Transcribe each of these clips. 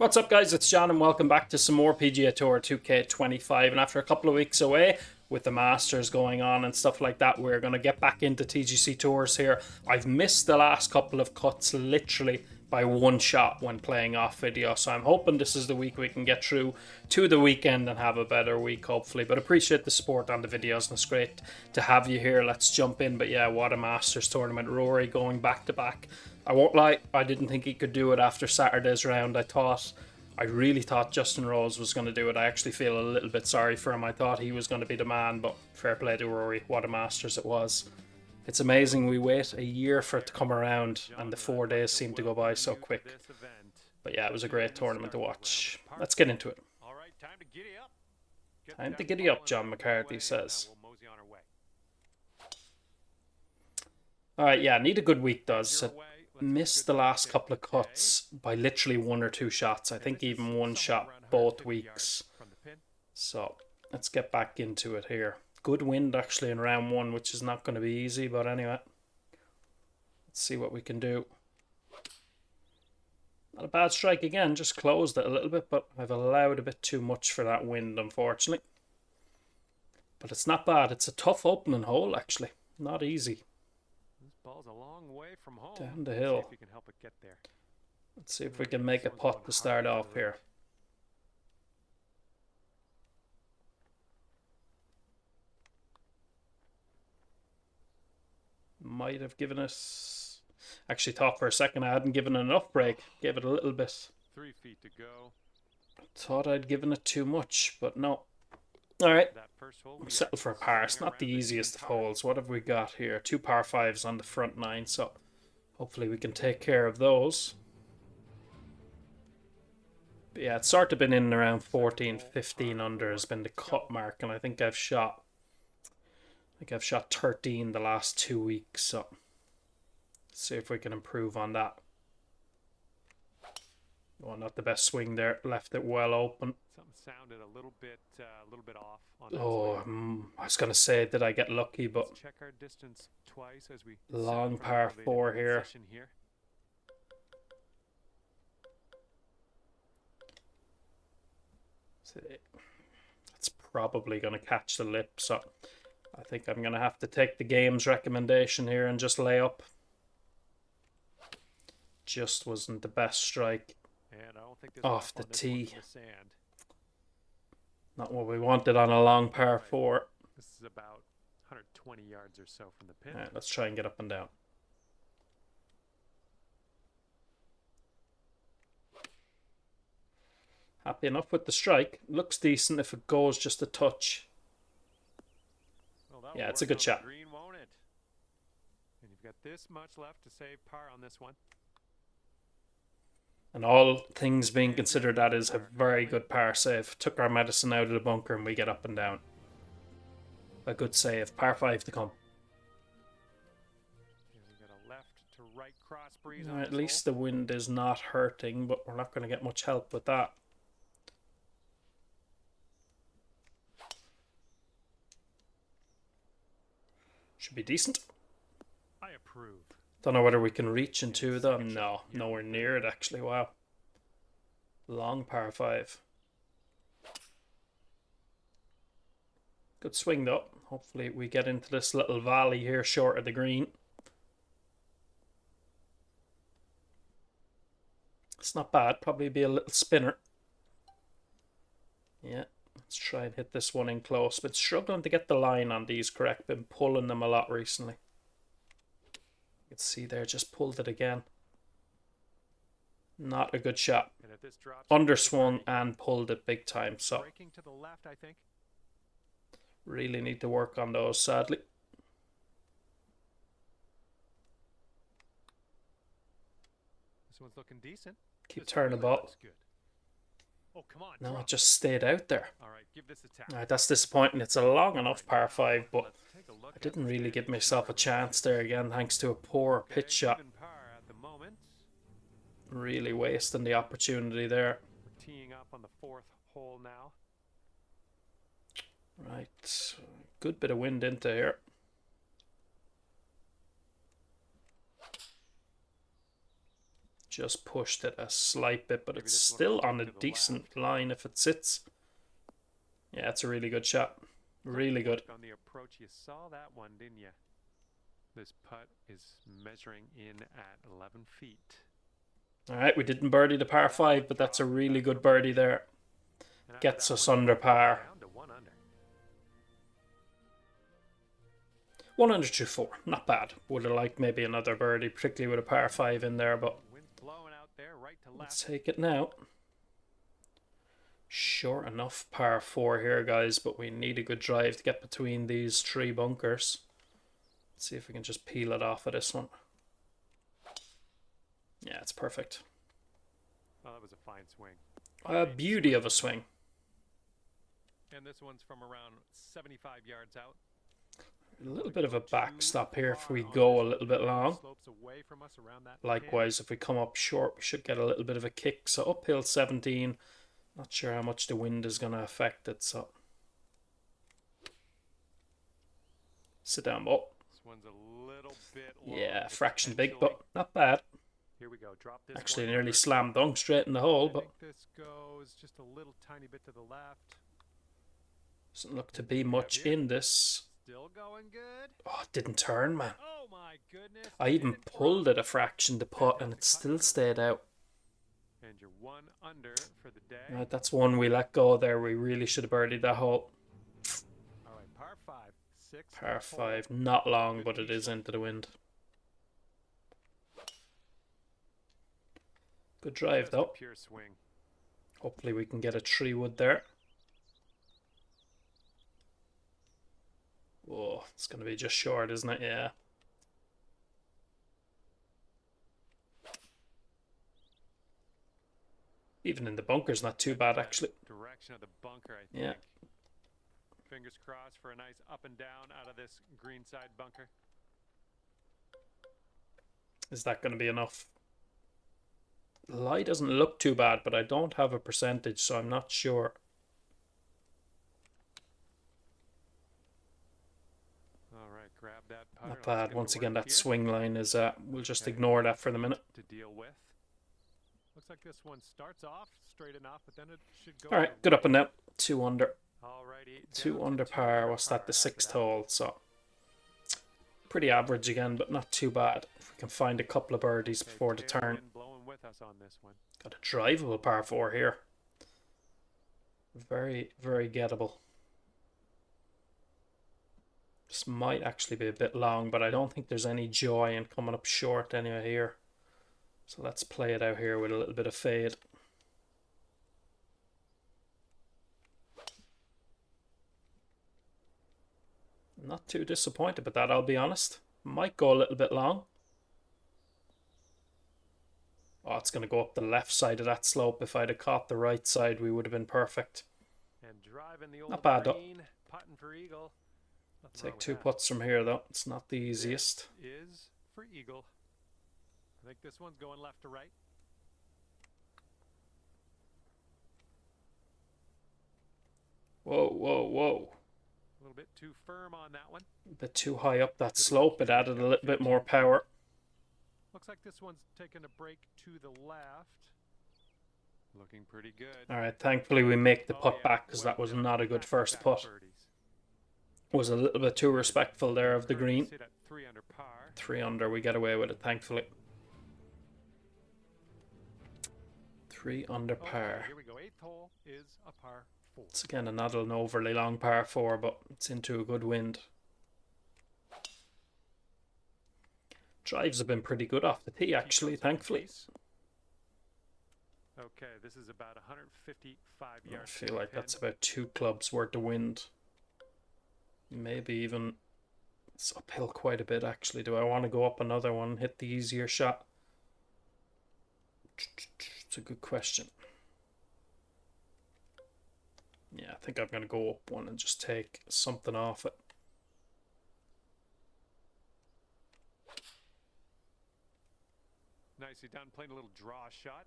What's up, guys? It's John and welcome back to some more PGA Tour 2K25. And after a couple of weeks away with the Masters going on and stuff like that, we're going to get back into TGC Tours here. I've missed the last couple of cuts literally by one shot when playing off video, so I'm hoping this is the week we can get through to the weekend and have a better week, hopefully. But appreciate the support on the videos, and it's great to have you here. Let's jump in. But yeah, what a Masters tournament. Rory going back to back. I won't lie, I didn't think he could do it after Saturday's round. I really thought Justin Rose was going to do it. I actually feel a little bit sorry for him. I thought he was going to be the man, but fair play to Rory. What a Masters it was. It's amazing we wait a year for it to come around, and the 4 days seem to go by so quick. But yeah, it was a great tournament to watch. Let's get into it. Time to giddy up, John McCarthy says. Alright, yeah, need a good week, does. Missed the last couple of cuts by literally one or two shots. I think even one shot both weeks. So let's get back into it here. Good wind actually in round one, which is not going to be easy, but anyway. Let's see what we can do. Not a bad strike again, just closed it a little bit, but I've allowed a bit too much for that wind, unfortunately. But it's not bad. It's a tough opening hole, actually. Not easy. Ball's a long way from home. Down the hill. Let's see if we can make a putt to start off here. Might have given us... Actually thought for a second I hadn't given enough break. Gave it a little bit. 3 feet to go. Thought I'd given it too much, but no. Alright, settle for a par. It's not the easiest of holes. What have we got here? 2 par 5s on the front 9, so hopefully we can take care of those. But yeah, it's sort of been in around 14, 15 under has been the cut mark, and I think I've shot 13 the last 2 weeks, so let's see if we can improve on that. Oh, not the best swing there. Left it well open. Something sounded a little bit off. I was gonna say, did I get lucky? But let's check our distance twice as we long par 4 here. It's probably gonna catch the lip, so I think I'm gonna have to take the game's recommendation here and just lay up. Just wasn't the best strike. And I don't think off the tee. Not what we wanted on a long par 4. This is about 120 yards or so from the pin. Alright, let's try and get up and down. Happy enough with the strike. Looks decent if it goes just a touch. Well, yeah, it's a good shot. Green, won't it? And you've got this much left to save par on this one. And all things being considered, that is a very good par save. Took our medicine out of the bunker and we get up and down. A good save. Par 5 to come. We've got a left to right cross breeze. At least the wind is not hurting, but we're not going to get much help with that. Should be decent. I approve. Don't know whether we can reach into them. No, nowhere near it actually. Wow. Long par 5. Good swing though. Hopefully we get into this little valley here short of the green. It's not bad. Probably be a little spinner. Yeah. Let's try and hit this one in close. But struggling to get the line on these correct. Been pulling them a lot recently. You can see there, just pulled it again. Not a good shot. Underswung and pulled it big time. So really need to work on those, sadly. This one's looking decent. Keep turning the ball. Oh, come on, no, it just stayed out there. All right, give this a tap. All right, that's disappointing. It's a long enough par 5, but I didn't really give myself a chance there again, thanks to a poor pitch shot. Really wasting the opportunity there. We're teeing up on the 4th hole now. Right, good bit of wind into here. Just pushed it a slight bit, but Maybe it's this looks still to on a the decent left. line if it sits. Yeah, it's a really good shot. Really good. On the approach, you saw that one, didn't you? This putt is measuring in at 11 feet. All right, we didn't birdie the par 5, but that's a really good birdie there. And after Gets that us one, under par. down to 1 under. 1 under 2-4. Not bad. Would have liked maybe another birdie, particularly with a par 5 in there, but Wind's blowing out there, right to left. let's take it now. Sure enough, par 4 here, guys, but we need a good drive to get between these 3 bunkers. Let's see if we can just peel it off of this one. Yeah, it's perfect. Oh, that was a fine swing. A beauty of a swing. And this one's from around 75 yards out. A little bit of a backstop here if we go a little bit long. Slopes away from us around that Likewise, if we come up short, we should get a little bit of a kick. So uphill 17. Not sure how much the wind is going to affect it. So sit down, Bo. This one's a little bit long. Yeah, fraction big, but not bad. Here we go. Drop this Actually, one nearly under. slam dunk straight in the hole, I but think this goes just a little tiny bit to the left. doesn't look to be much in this. Still going good. Oh, it didn't turn, man. Oh my goodness. I even Didn't pulled drop. it a fraction to putt, and it still stayed out. And you're 1 under for the day. Right, that's one we let go there. We really should have birdied that hole. All right, par 5. 6. Par 5, not long, but it is into the wind. Good drive, though. Pure swing. Hopefully we can get a 3-wood there. Whoa, it's going to be just short, isn't it? Yeah. Even in the bunker's not too bad, actually. Direction of the bunker, I think. Yeah. Fingers crossed for a nice up and down out of this green side bunker. Is that going to be enough? The lie doesn't look too bad, but I don't have a percentage, so I'm not sure. All right, grab that putter. Not Let's bad. get Once to again, work that here. swing line is, we'll just Okay. ignore that for the minute. To deal with. Looks like this one starts off straight enough, but then it should go. All right, good up and down. 2 under. Alrighty. 2 under par. What's that? The 6th hole. So pretty average again, but not too bad. If we can find a couple of birdies before the turn. Blowing with us on this one. Got a drivable par 4 here. Very, very gettable. This might actually be a bit long, but I don't think there's any joy in coming up short anyway here. So let's play it out here with a little bit of fade. Not too disappointed with that, I'll be honest. Might go a little bit long. Oh, it's going to go up the left side of that slope. If I'd have caught the right side, we would have been perfect. And driving the old Not bad, though. green, putting for eagle. Nothing wrong Take with 2 that. putts from here, though. It's not the easiest. Is for eagle. I think this one's going left to right. Whoa, whoa, whoa. A little bit too firm on that one. A bit too high up that slope. It added a little bit more power. Looks like this one's taking a break to the left. Looking pretty good. All right, thankfully we make the Oh, putt yeah. back because that Well was done. not a good first Back-to-back putt. birdies. Was a little bit too respectful there of the Currently green. sit at 3 under par. 3 under, we get away with it, thankfully. 3 under Oh, par. here we go. 8th hole is a par 4. It's again not an overly long par 4, but it's into a good wind. Drives have been pretty good off the tee, actually, thankfully. Okay, this is about 155 I yards. feel like that's about 2 clubs worth of wind. Maybe even it's uphill quite a bit, actually. Do I want to go up another one, hit the easier shot? It's a good question. Yeah, I think I'm going to go up one and just take something off it. Nicely done, playing a little draw shot.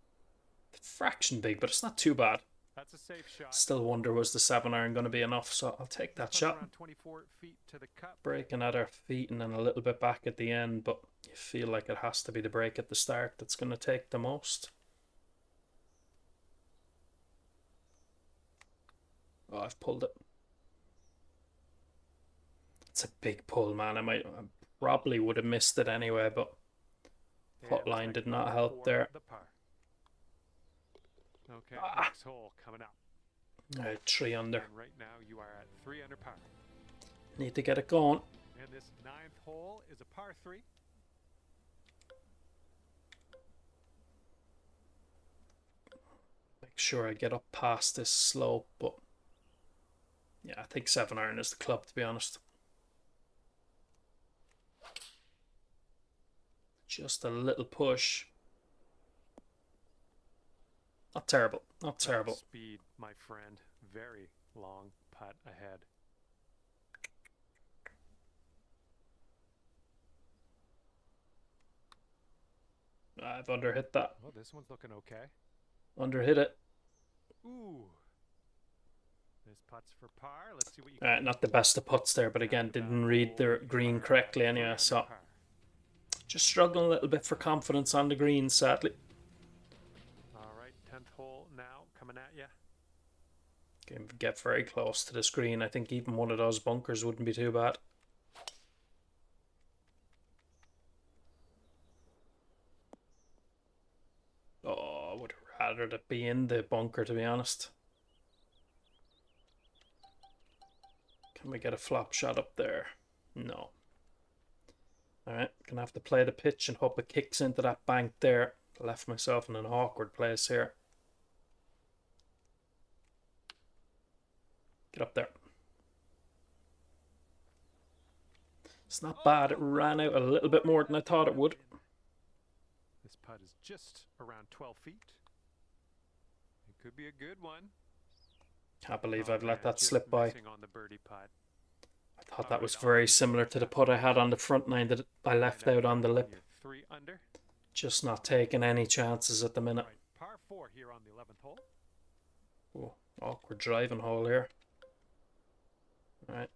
Fraction big, but it's not too bad. That's a safe shot. Still wonder, was the 7-iron going to be enough? So I'll take that Putts shot. around 24 feet to the cup. Breaking at our feet and then a little bit back at the end, but you feel like it has to be the break at the start that's going to take the most. Oh, I've pulled it. It's a big pull, man. I probably would have missed it anyway, but putt line did not help there. Okay, next hole coming up. Alright, 3 under. And right now you are at 3 under par. Need to get it going. And this 9th hole is a par 3. Make sure I get up past this slope, but yeah, I think 7-iron is the club, to be honest. Just a little push. Not terrible. Not terrible. Speed, my friend. Very long putt ahead. I've underhit that. Oh, this one's looking okay. Underhit it. Ooh. This putt's for par. Let's see what you can. Not the best of putts there, but again, didn't read the green correctly anyway, so just struggling a little bit for confidence on the green, sadly. All right, 10th hole now coming at you. Can get very close to this green. I think even one of those bunkers wouldn't be too bad. Oh, I would rather it be in the bunker, to be honest. Can we get a flop shot up there? No. Alright, gonna have to play the pitch and hope it kicks into that bank there. I left myself in an awkward place here. Get up there. It's not bad. It ran out a little bit more than I thought it would. This putt is just around 12 feet. It could be a good one. Can't believe I've let that slip by. On the birdie putt. I thought that was very similar to the putt I had on the front nine that I left out on the lip. 3 under. Just not taking any chances at the minute. Right, par 4 here on the 11th hole. Oh, awkward driving hole here. Alright.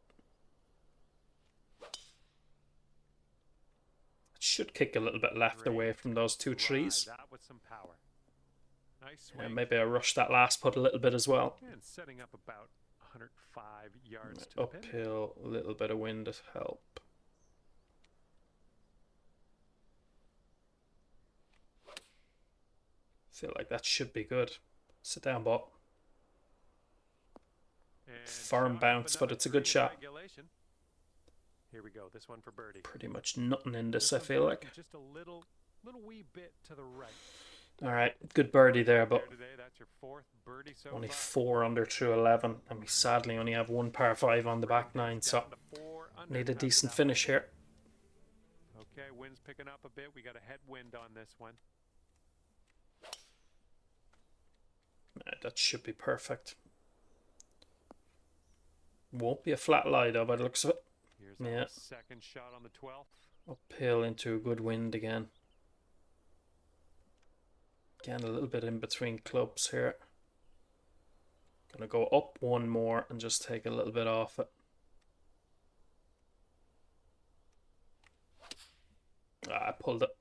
It should kick a little bit left away from those 2 trees. That with some power. Nice Yeah, maybe I rushed that last putt a little bit as well. And setting up about 105 yards to uphill, a little bit of wind to help. Feel like that should be good. Sit down, bot. Firm bounce, but it's a good shot. Here we go. This one for birdie. Pretty much nothing in this, I feel like. Just a little wee bit to the right. All right, good birdie there, but That's your 4th birdie so only far. 4 under through 11, and we sadly only have 1 par 5 on the back 9, so need a decent finish here. Okay, wind's picking up a bit. We got a headwind on this one. That should be perfect. Won't be a flat lie though, by the looks of it. Here's our second shot on the 12th. Uphill into a good wind again. Again, a little bit in between clubs here. Gonna go up 1 more and just take a little bit off it. I pulled it.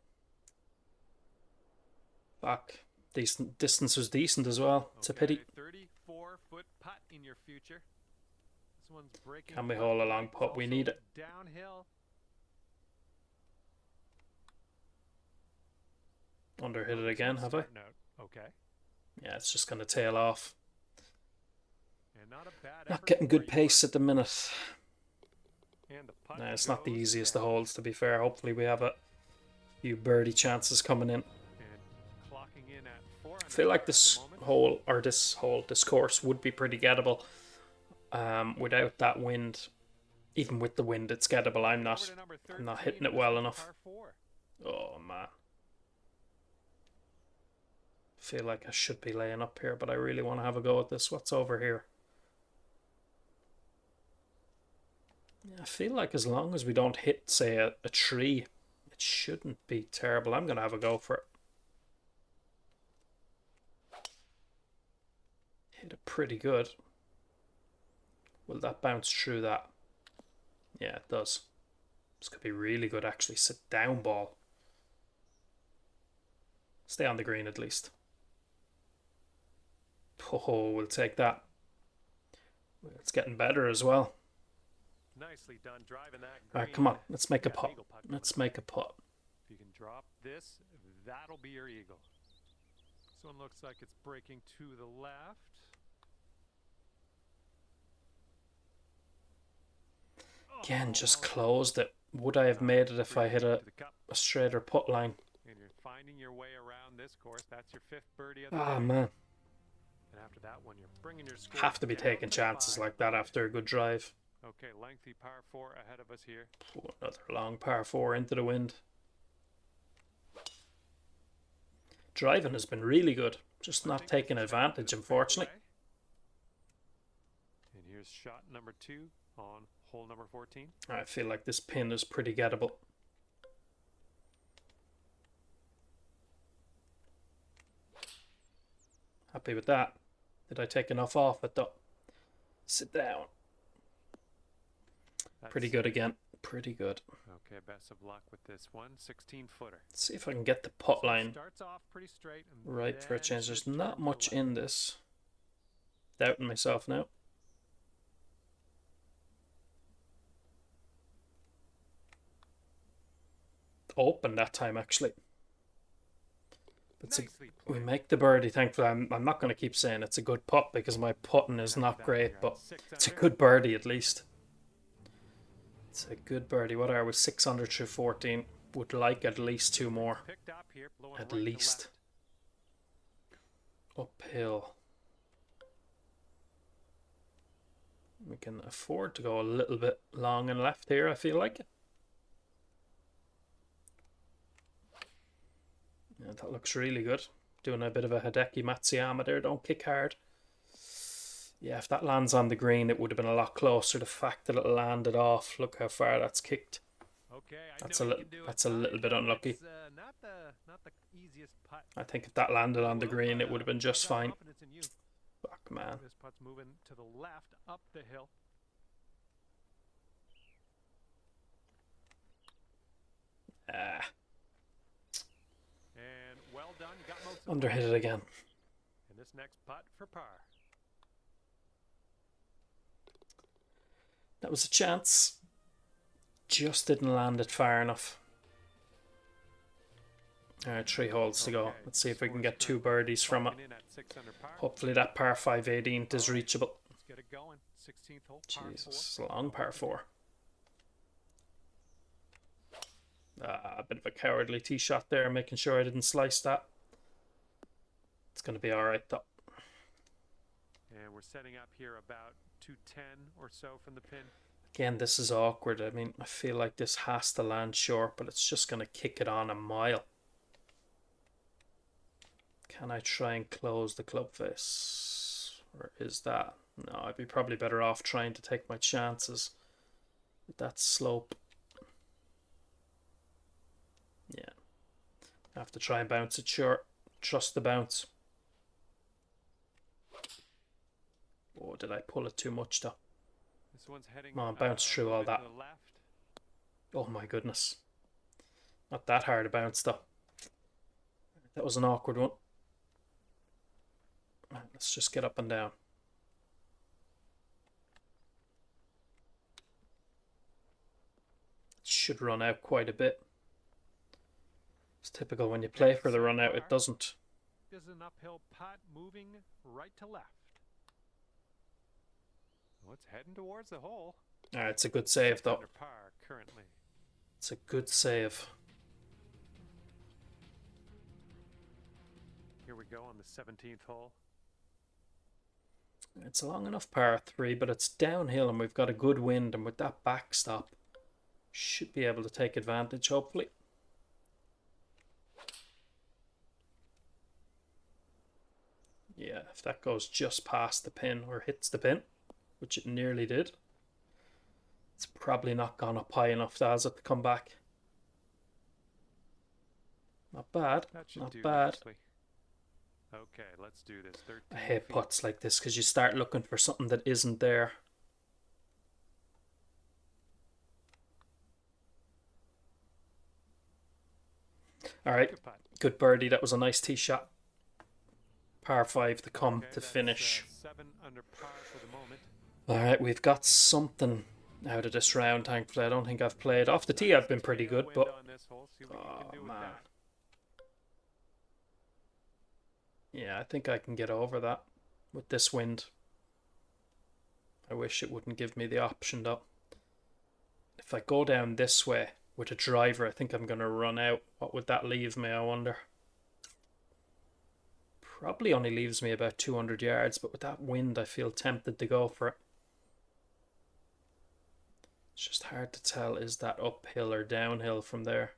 Back. Decent. Distance was decent as well. It's a pity. 34-foot putt in your future. This one's breaking. Can we haul a long putt? We need it. Downhill. Underhit it again, have I? Okay. Yeah, it's just going to tail off. And not a bad Not getting good pace at the minute. And the putt Nah, it's not the easiest of holes, to be fair. Hopefully we have a few birdie chances coming in. And clocking in at 4 I feel like this hole, or this course would be pretty gettable without that wind. Even with the wind, it's gettable. I'm not hitting it well enough. Oh, man. Feel like I should be laying up here, but I really want to have a go at this. What's over here? Yeah, I feel like as long as we don't hit, say, a tree, it shouldn't be terrible. I'm going to have a go for it. Hit it pretty good. Will that bounce through that? Yeah, it does. This could be really good, actually. Sit down ball. Stay on the green at least. Oh, we'll take that. It's getting better as well. Nicely done driving that green. All right, come on. Let's make a Yeah, putt. eagle putt Let's coming make a putt. If you can drop this, that'll be your eagle. This one looks like it's breaking to the left. Again, just closed it. Would I have made it if I hit a straighter putt line? And you're finding your way around this course. That's your 5th birdie of the Ah, day. man. And after that one, you're bringing your score Have to be down taking to chances 5. like that after a good drive. Okay, lengthy par 4 ahead of us here. Oh, another long par 4 into the wind. Driving has been really good. Just not taking advantage, unfortunately. And here's shot number 2 on hole number 14. I feel like this pin is pretty gettable. Happy with that. Did I take enough off it though? Sit down. Pretty good again. Pretty good. Okay, best of luck with this one. 16-footer. Let's see if I can get the putt line Starts off pretty straight and right for a then change. There's should not turn much to the left. in this. Doubting myself now. Open that time actually. But Nicely we played. make the birdie, thankfully. I'm not going to keep saying it's a good putt because my putting is not great, but it's a good birdie at least. It's a good birdie. What are we? 6 under through 14. Would like at least 2 more. Picked up here, blowing At right to least. left. Uphill. We can afford to go a little bit long and left here, I feel like. Yeah, that looks really good. Doing a bit of a Hideki Matsuyama there. Don't kick hard. Yeah, if that lands on the green, it would have been a lot closer. The fact that it landed off, look how far that's kicked. Okay, That's a little bit unlucky. It's, not the easiest putt. I think if that landed on the green, it would have been just I got fine. confidence in you. Fuck, man. This putt's moving to the left up the hill. Ah, And well done. You got most of the underhit it again. And this next putt for par. That was a chance. Just didn't land it far enough. Alright, 3 holes to go. Okay, Let's see if we can score's get 2 currently birdies from it. clocking in at 6 under par. Hopefully that par 5 18th is reachable. Let's get it going. 16th hole, par Jesus, 4. long par 4. A bit of a cowardly tee shot there, making sure I didn't slice that. It's going to be alright though. And we're setting up here about 210 or so from the pin. Again, this is awkward. I mean, I feel like this has to land short, but it's just going to kick it on a mile. Can I try and close the club face? Or is that... No, I'd be probably better off trying to take my chances with that slope. Yeah. I have to try and bounce it short. Trust the bounce. Oh, did I pull it too much though? This one's heading Come on, bounce through all moving that. to the left. Oh my goodness. Not that hard a bounce though. That was an awkward one. Right, let's just get up and down. It should run out quite a bit. It's typical when you play for the run out, it doesn't. This is an uphill putt moving right to left. Well, it's heading towards the hole. Alright, it's a good save though. Under par currently. It's a good save. Here we go on the 17th hole. It's a long enough par 3, but it's downhill and we've got a good wind, and with that backstop, should be able to take advantage, hopefully. Yeah, if that goes just past the pin or hits the pin, which it nearly did, it's probably not gone up high enough to has it to come back. Not bad, That should not do bad. nicely. Okay, let's do this. 13 I hate feet. putts like this because you start looking for something that isn't there. All right, Good putt. good birdie. That was a nice tee shot. Par 5 to come Okay, to that's, finish. 7 under par for the moment. All right, we've got something out of this round, thankfully. I don't think I've played. Off the tee, I've been pretty good, Tailwind but... on this hole. See what you Oh, can do with man. that. Yeah, I think I can get over that with this wind. I wish it wouldn't give me the option, though. If I go down this way with a driver, I think I'm going to run out. What would that leave me, I wonder? Probably only leaves me about 200 yards, but with that wind, I feel tempted to go for it. It's just hard to tell, is that uphill or downhill from there?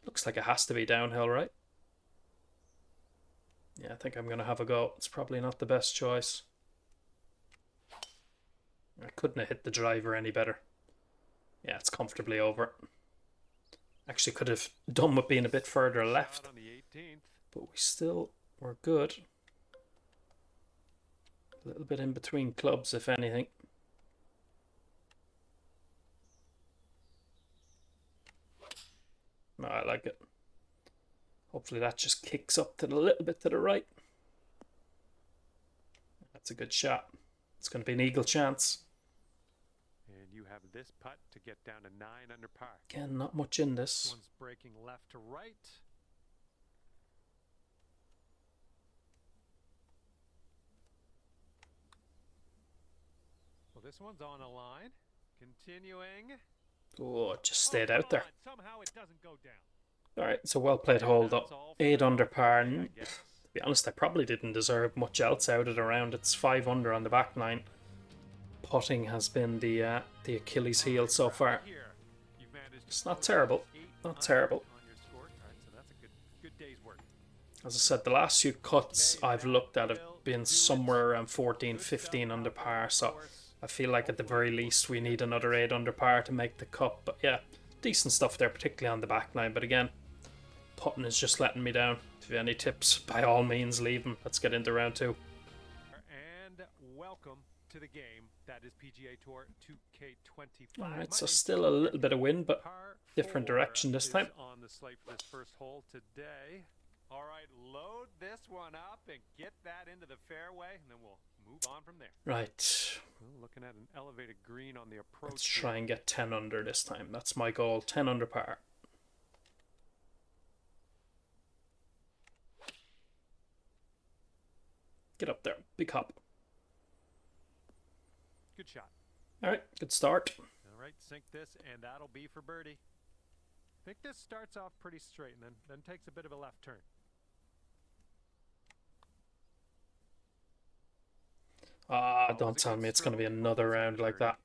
Looks like it has to be downhill, right? Yeah, I think I'm going to have a go. It's probably not the best choice. I couldn't have hit the driver any better. Yeah, it's comfortably over. Actually could have done with being a bit further left. On the 18th. But we still were good. A little bit in between clubs, if anything. No, I like it. Hopefully that just kicks up to the little bit to the right. That's a good shot. It's going to be an eagle chance. And you have this putt to get down to 9 under par. Again, not much in this. One's breaking left to right. Well, this one's on a line. Continuing. Oh, it just stayed out there. Somehow it doesn't go down. All right, so well played hold up. 8 under par. To be honest, I probably didn't deserve much else out of the round. It's 5 under on the back nine. Putting has been the Achilles heel so far. It's not terrible. Not terrible. As I said, the last few cuts I've looked at have been somewhere around 14, 15 under par. So I feel like at the very least we need another 8 under par to make the cut. But yeah, decent stuff there, particularly on the back nine. But again, putting is just letting me down. If you have any tips, by all means leave them. Let's get into round 2. And welcome to the game. That is PGA Tour 2K25. Alright, so still a little bit of wind, but different direction this time. On the slate for this first hole today. All right, load this one up and get that into the fairway, and then we'll move on from there. Right. Well, looking at an elevated green on the approach. Let's try and get 10 under this time. That's my goal. 10 under par. Get up there. Big hop. Good shot. All right, good start. All right, sink this, and that'll be for birdie. I think this starts off pretty straight and then takes a bit of a left turn. Ah, don't tell me it's going to be another round like that.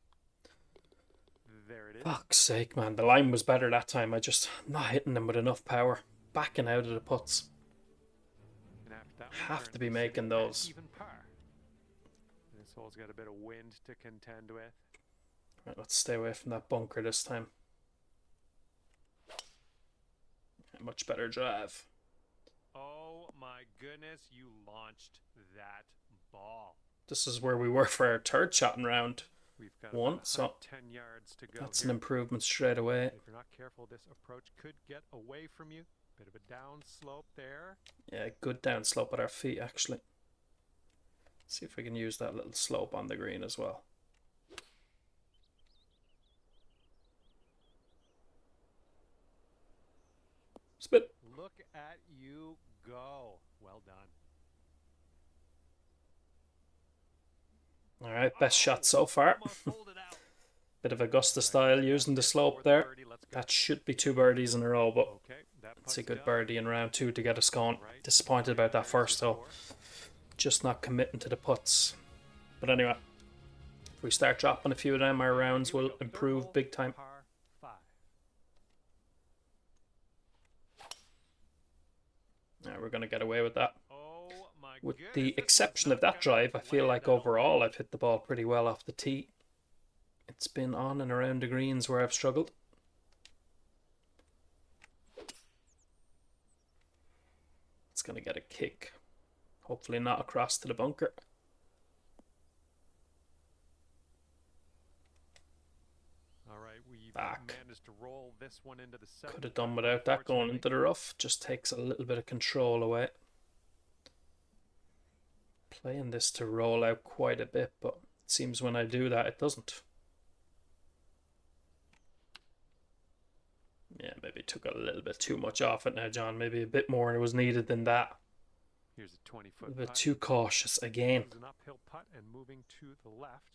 There it is. Fuck's sake, man. The line was better that time. I'm not hitting them with enough power. Backing out of the putts. Have to be making those. Even par. This hole's got a bit of wind to contend with. Right, let's stay away from that bunker this time. Much better drive. Oh my goodness, you launched that ball. This is where we were for our third shot in round We've got 1, so 10 yards to go. that's an improvement straight away. If you're not careful, this approach could get away from you. Bit of a down slope there. Yeah, good down slope at our feet, actually. See if we can use that little slope on the green as well. Spin. Look at you go. Well done. All right, best shot so far. Bit of Augusta style using the slope there. That should be 2 birdies in a row, but it's a good birdie in round 2 to get us going. Disappointed about that first though. Just not committing to the putts. But anyway, if we start dropping a few of them, our rounds will improve big time. Now we're going to get away with that. With the exception of that drive, I feel like overall I've hit the ball pretty well off the tee. It's been on and around the greens where I've struggled. It's going to get a kick. Hopefully not across to the bunker. All right, we've Back. managed to roll this one into the seventh. Could have done without that going into the rough. Just takes a little bit of control away. Playing this to roll out quite a bit, but it seems when I do that, it doesn't. Yeah, maybe took a little bit too much off it now, John. Maybe a bit more was needed than that. Here's a 20-foot A bit putt. too cautious again. An uphill putt and moving to the left.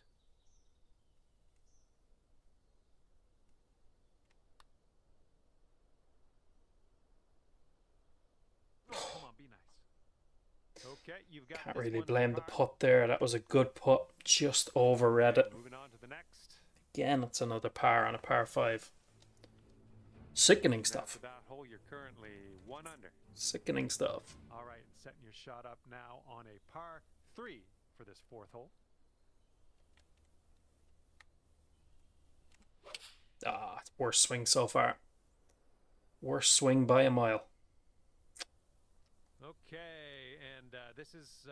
Oh, come on, be nice. Okay, you've got. Can't this really one blame the par. putt there. That was a good putt. Just overread it. Moving on to the next. Again, it's another par on a par 5. Sickening stuff. After that hole, you're currently 1 under. Sickening stuff. All right, setting your shot up now on a par 3 for this 4th hole. Ah, worst swing so far. Worst swing by a mile. Okay, and this is,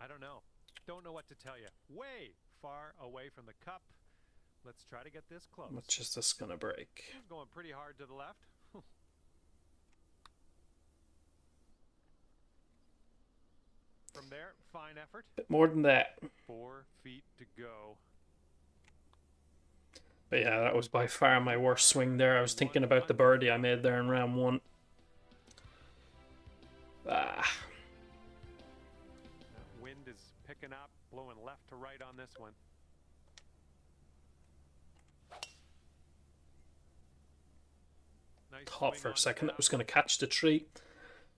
I don't know. Don't know what to tell you. Way far away from the cup. Let's try to get this close. How much is this going to break? Going pretty hard to the left. From there, fine effort. Bit more than that. 4 feet to go. But yeah, that was by far my worst swing there. I was thinking about the birdie I made there in round 1. Ah. Wind is picking up, blowing left to right on this one. Nice Thought swing for a on second that it was going to catch the tree.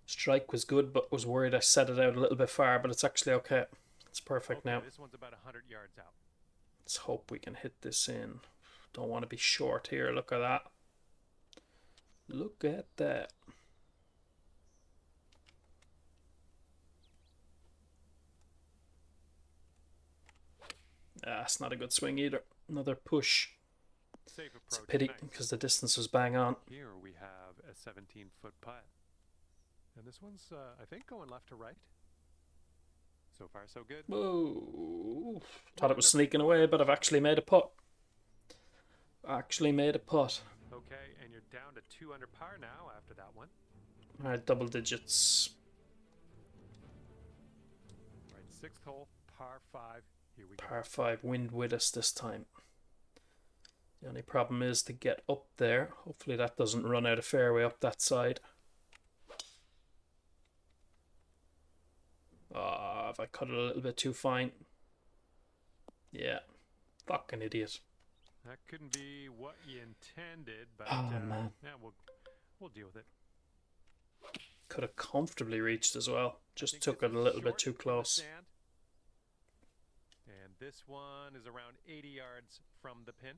Strike was good, but was worried I set it out a little bit far, but it's actually okay. It's perfect now. This one's about 100 yards out. Let's hope we can hit this in. Don't want to be short here. Look at that. Look at that. Ah, it's not a good swing either. Another push. Safe approach. It's a pity because the distance was bang on. Here we have a 17-foot putt. And this one's, I think, going left to right. So far, so good. Whoa. Thought it was sneaking away, but I've actually made a putt. Actually made a putt. Okay, and you're down to 2 under par now after that one. Alright, double digits. Right, 6th hole, par 5. Here we go. Par 5, wind with us this time. The only problem is to get up there. Hopefully that doesn't run out of fairway up that side. Ah, if I cut it a little bit too fine. Yeah, fucking idiot. That couldn't be what you intended, but man. yeah, we'll deal with it. Could have comfortably reached as well. I Just think took this it a is little bit short too from the close. sand. And this one is around 80 yards from the pin.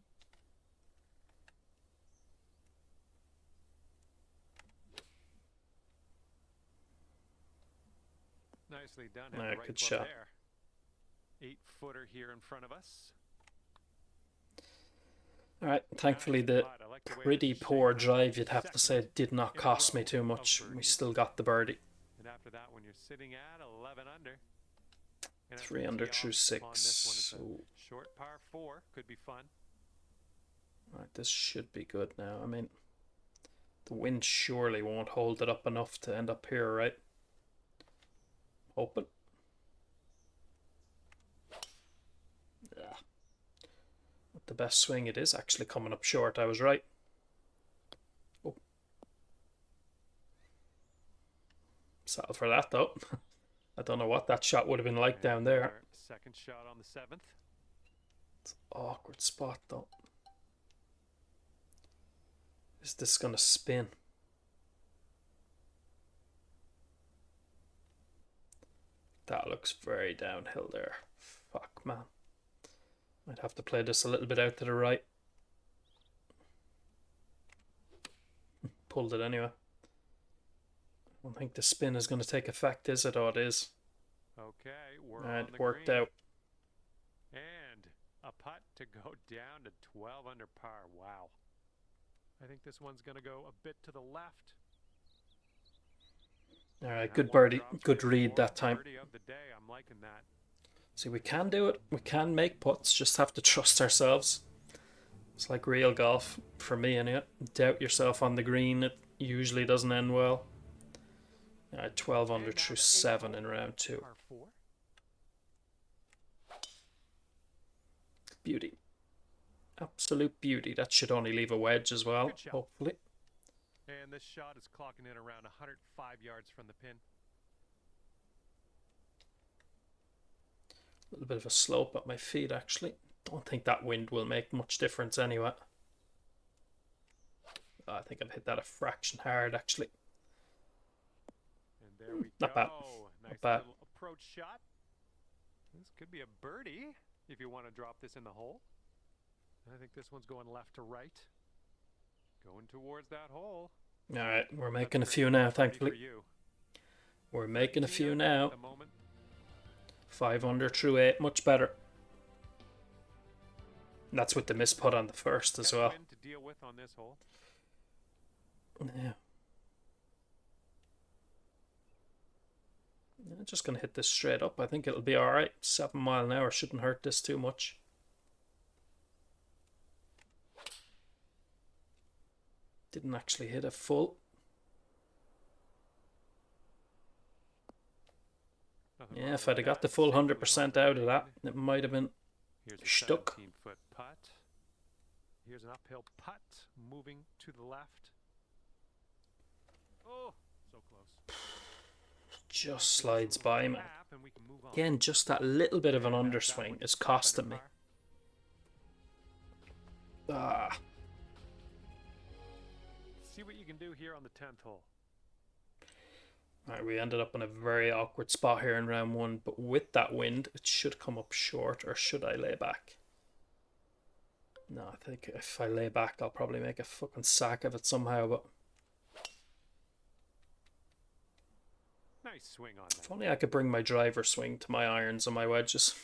Nicely done. Had the right Good club shot. there. 8-footer here in front of us. Alright, thankfully Nice the putt. I like the way pretty this is poor shaped up. drive, you'd have to say, did not In a cost me row too of much. We birdies. still got the birdie. And after that one, you're sitting at 11 under. And 3 as we under tee through off 6. on this one, Ooh. it's a short par 4. Could be fun. Right, this should be good now. I mean, the wind surely won't hold it up enough to end up here, right? Open. Yeah. With the best swing, it is actually coming up short. I was right. Oh. Settle for that, though. I don't know what that shot would have been like down there. Our second shot on the 7th. It's an awkward spot, though. Is this going to spin? That looks very downhill there. Fuck, man. Might have to play this a little bit out to the right. Pulled it anyway. I don't think the spin is going to take effect, is it? Oh, it is. Okay, we're And on the it worked green. out. And a putt to go down to 12 under par. Wow. I think this one's going to go a bit to the left. All right, That good one birdie, drop good straight read four, that time. birdie of the day. I'm liking that. See, we can do it. We can make putts. Just have to trust ourselves. It's like real golf for me, anyway. Doubt yourself on the green. It usually doesn't end well. 12 under And now through the eighth 7 hole, in round 2. par 4. Beauty. Absolute beauty. That should only leave a wedge as well, Good shot. hopefully. And this shot is clocking in around 105 yards from the pin. A little bit of a slope at my feet, actually. Don't think that wind will make much difference anyway. I think I've hit that a fraction hard, actually. And there we Not go. bad. Nice Not bad. little approach shot. This could be a birdie if you want to drop this in the hole. I think this one's going left to right. Going towards that hole. All right, we're making a That's few great. now, Birdie thankfully. for you. We're making a 19 few under now. at the moment. 5 under through 8, much better. And that's with the miss putt on the first as well. Wind to deal with on this hole. Yeah. I'm just going to hit this straight up. I think it'll be alright. 7 mile an hour shouldn't hurt this too much. Didn't actually hit a full. Nothing Yeah, wrong if with I'd have got the that. full Safely 100% off out the of that, green. it might have been Here's a stuck. 17-foot putt. Here's an uphill putt moving to the left. Oh, so close. Just slides by, man. Half and we can move on. Again, just that little bit of an And that underswing one is 5 costing under me. par. Ah, See what you can do here on the 10th hole. Alright, we ended up in a very awkward spot here in round 1, but with that wind, it should come up short, or should I lay back? No, I think if I lay back, I'll probably make a fucking sack of it somehow, but Nice swing on that. if only I could bring my driver swing to my irons and my wedges.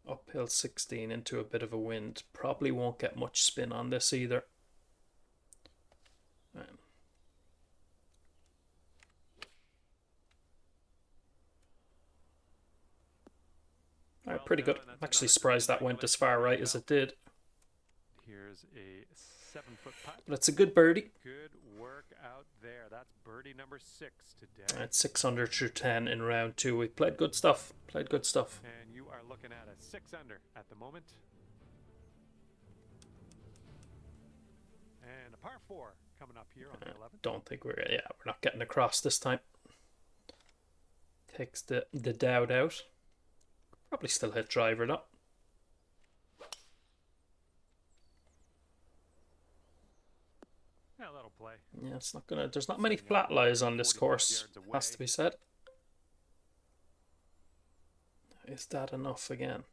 Uphill 16 into a bit of a wind. Probably won't get much spin on this either. Alright, pretty good. I'm actually surprised that went as far right as it did. Here's a 7-foot putt. But it's a good birdie. Good work out there. That's birdie number 6 today. At 6 under through 10 in round 2. We played good stuff. Played good stuff. And you are looking at a 6 under at the moment. And a par 4 coming up here on the 11th. Don't think we're not getting across this time. Takes the doubt out. Probably still hit driver though. Yeah, that'll play. Yeah, it's not gonna. There's not many flat lies on this course. Has to be said. Is that enough again?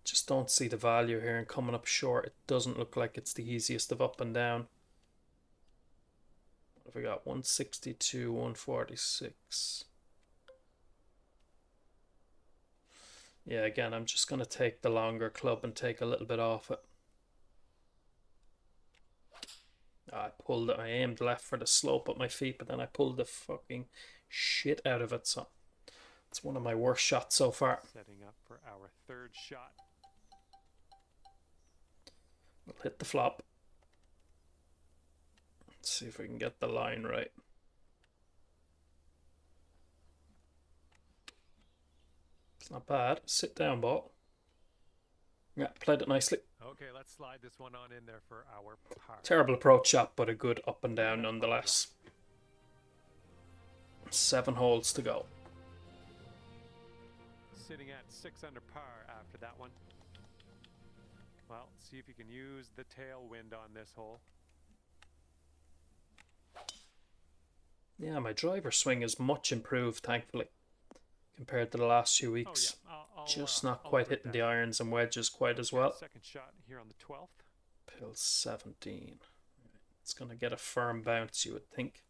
Just don't see the value here and coming up short. It doesn't look like it's the easiest of up and down. What have we got? 162, 146. Yeah, again, I'm just going to take the longer club and take a little bit off it. I pulled it. I aimed left for the slope at my feet, but then I pulled the fucking shit out of it. So it's one of my worst shots so far. Setting up for our 3rd shot. We'll hit the flop. Let's see if we can get the line right. It's not bad. Sit down, ball. Yeah, played it nicely. Okay, let's slide this one on in there for our par. Terrible approach shot, but a good up and down nonetheless. 7 holes to go. Sitting at 6 under par after that one. Well, see if you can use the tailwind on this hole. Yeah, my driver swing is much improved, thankfully, compared to the last few weeks. Oh, yeah. Just not I'll quite agree hitting with the that. irons and wedges quite as well. 2nd shot here on the 12th. Pill 17. It's going to get a firm bounce, you would think.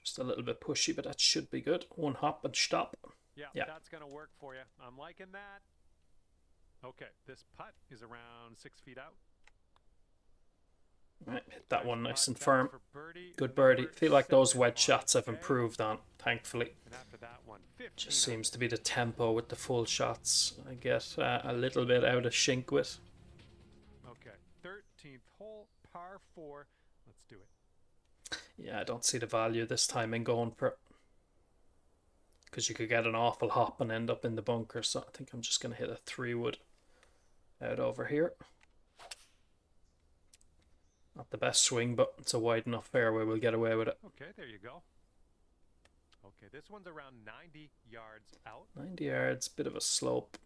Just a little bit pushy, but that should be good. 1 hop and stop. Yeah, Yeah. that's going to work for you. I'm liking that. Okay, this putt is around 6 feet out. Right, hit that one nice and That's firm. for birdie Good birdie. number Feel like those 7 wedge on shots the have day. improved on, thankfully. And after that one, 15 Just seems under. to be the tempo with the full shots I get a little bit out of sync with. Okay, 13th hole, par 4. Let's do it. Yeah, I don't see the value this time in going for it, because you could get an awful hop and end up in the bunker. So I think I'm just going to hit a 3-wood out over here. Not the best swing, but it's a wide enough fairway. We'll get away with it. Okay, there you go. Okay, this one's around 90 yards out. 90 yards, bit of a slope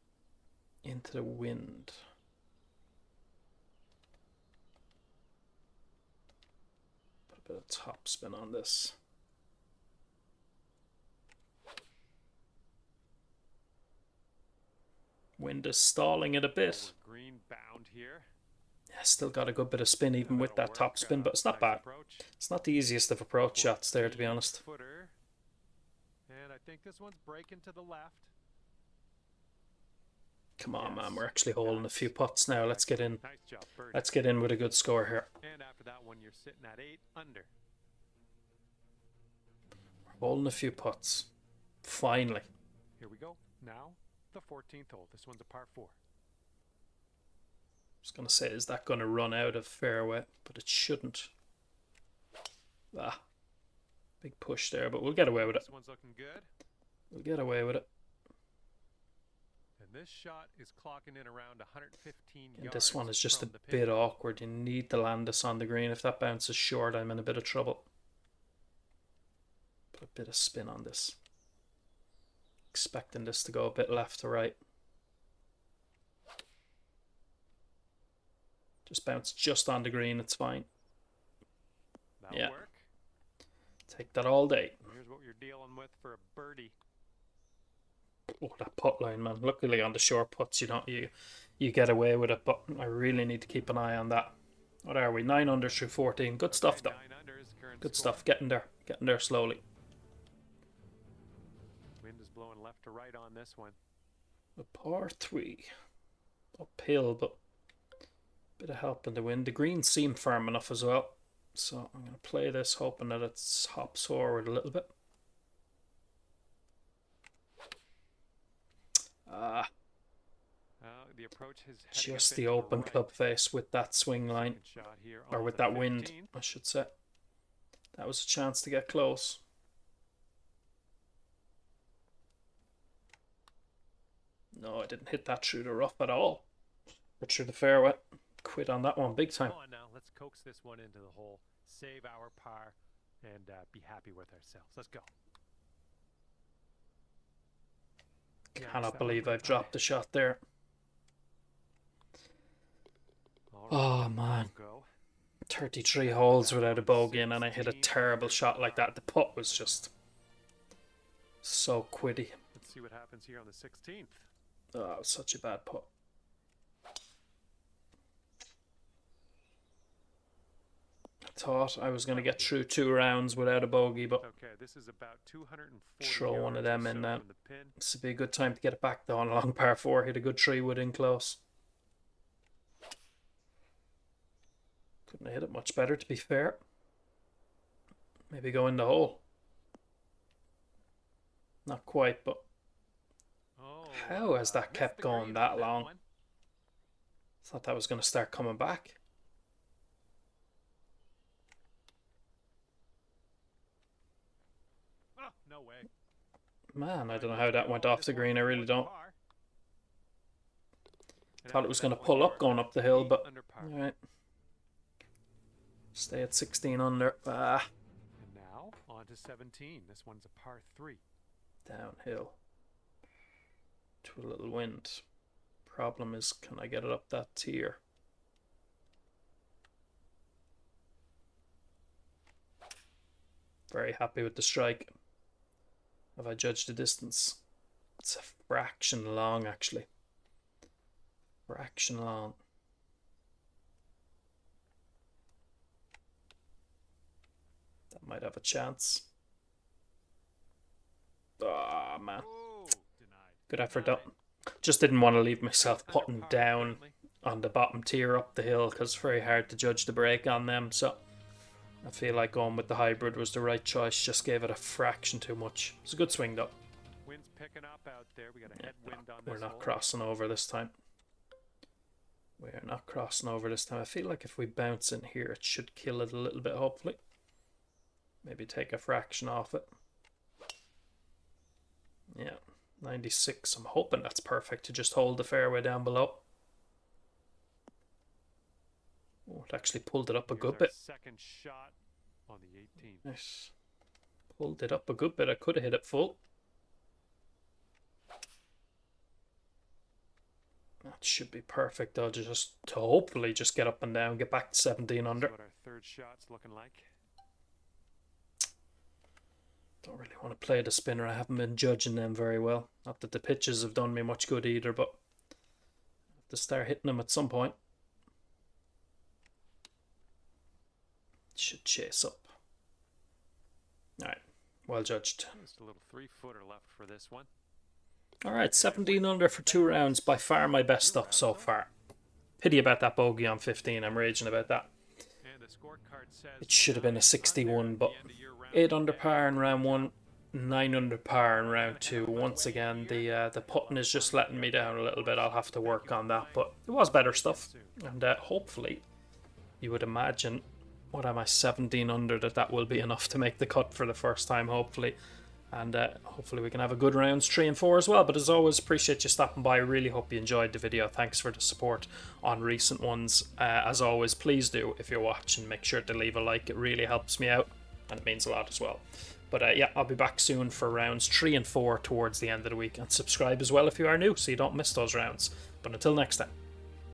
into the wind. Put a bit of top spin on this. Wind is stalling it a bit. Green bound here. Yeah, still got a good bit of spin even with that top spin, but it's not bad. It's not the easiest of approach shots there, to be honest. Footer. And I think this one's breaking to the left. Come on, man. We're actually holding a few putts now. Let's get in. Nice job, birdie. Let's get in with a good score here. And after that one, you're sitting at 8 under. We're holding a few putts. Finally. Here we go. Now, the 14th hole. This one's a par 4. I was going to say, is that going to run out of fairway? But it shouldn't. Ah, big push there, but we'll get away with it. This one's looking good. We'll get away with it. And this shot is clocking in around 115 And yards. this one is just a from the pin. bit awkward. You need to land this on the green. If that bounces short, I'm in a bit of trouble. Put a bit of spin on this. Expecting this to go a bit left to right. Just bounce just on the green, it's fine. That'll Yeah. work. Take that all day. Here's what you're dealing with for a birdie. Oh, that putt line, man. Luckily on the short putts, you get away with it, but I really need to keep an eye on that. What are we? 9 under through 14. Good stuff, though. 9 under is the current Good score. stuff. Getting there slowly. Wind is blowing left to right on this one. A par 3. Uphill, but bit of help in the wind. The greens seem firm enough as well. So I'm going to play this hoping that it hops forward a little bit. The approach is Just the open club face with that swing line. Shot here Or on with the that wind, 15th. I should say. That was a chance to get close. No, I didn't hit that through the rough at all. Or through the fairway. Quit on that one big time. Come on now, let's coax this one into the hole, save our par, and be happy with ourselves. Let's go. Cannot believe I've dropped the shot there. All Oh, right, man. go. 33 holes without a bogey, and then I hit a terrible shot like that. The putt was just so quiddy. Let's see what happens here on the 16th. Oh, it was such a bad putt. I thought I was going to get through 2 rounds without a bogey, but Okay, this is about 240 throw one of yards or them in so then. from the pin. this would be a good time to get it back though on a long par 4. Hit a good 3-wood in close. Couldn't have hit it much better, to be fair. Maybe go in the hole. Not quite, but Oh, how has that missed kept the going green that on long? one. Thought that was going to start coming back. Oh, no way. Man, I don't know how that went off the green. I really don't. Thought it was going to pull up going up the hill, but alright. Stay at 16 under. Ah, And now on to 17. This one's a par 3. downhill. To a little wind. Problem is, can I get it up that tier? Very happy with the strike. Have I judged the distance? It's a fraction long, actually. Fraction long. That might have a chance. Ah, man. Oh, denied. Good effort, though. Just didn't want to leave myself Under putting par down currently. on the bottom tier up the hill because it's very hard to judge the break on them. So I feel like going with the hybrid was the right choice. Just gave it a fraction too much. It's a good swing though. Wind's picking up out there. We got a headwind on We're this not hole. crossing over this time. We're not crossing over this time. I feel like if we bounce in here, it should kill it a little bit, hopefully. Maybe take a fraction off it. Yeah, 96. I'm hoping that's perfect to just hold the fairway down below. Oh, it actually pulled it up a good bit. Second shot on the 18th. Nice. Pulled it up a good bit. I could have hit it full. That should be perfect though, just to hopefully just get up and down, get back to 17 under. That's what our third shot's looking like. Don't really want to play the spinner. I haven't been judging them very well. Not that the pitches have done me much good either, but I have to start hitting them at some point. Should chase up. Alright, well judged. Just a little 3-footer left for this one. Alright, 17 under for 2 rounds. By far my best stuff so far. Pity about that bogey on 15. I'm raging about that. And the scorecard says It should have been a 61, but 8 under par in round 1, 9 under par in round 2. Once again, the putting is just letting me down a little bit. I'll have to work on that, but it was better stuff. And hopefully, you would imagine, what am I, 17 under, that will be enough to make the cut for the first time, hopefully. And hopefully we can have a good rounds 3 and 4 as well. But as always, appreciate you stopping by. Really hope you enjoyed the video. Thanks for the support on recent ones. As always, please do, if you're watching, make sure to leave a like. It really helps me out and it means a lot as well. But yeah, I'll be back soon for rounds 3 and 4 towards the end of the week. And subscribe as well if you are new so you don't miss those rounds. But until next time.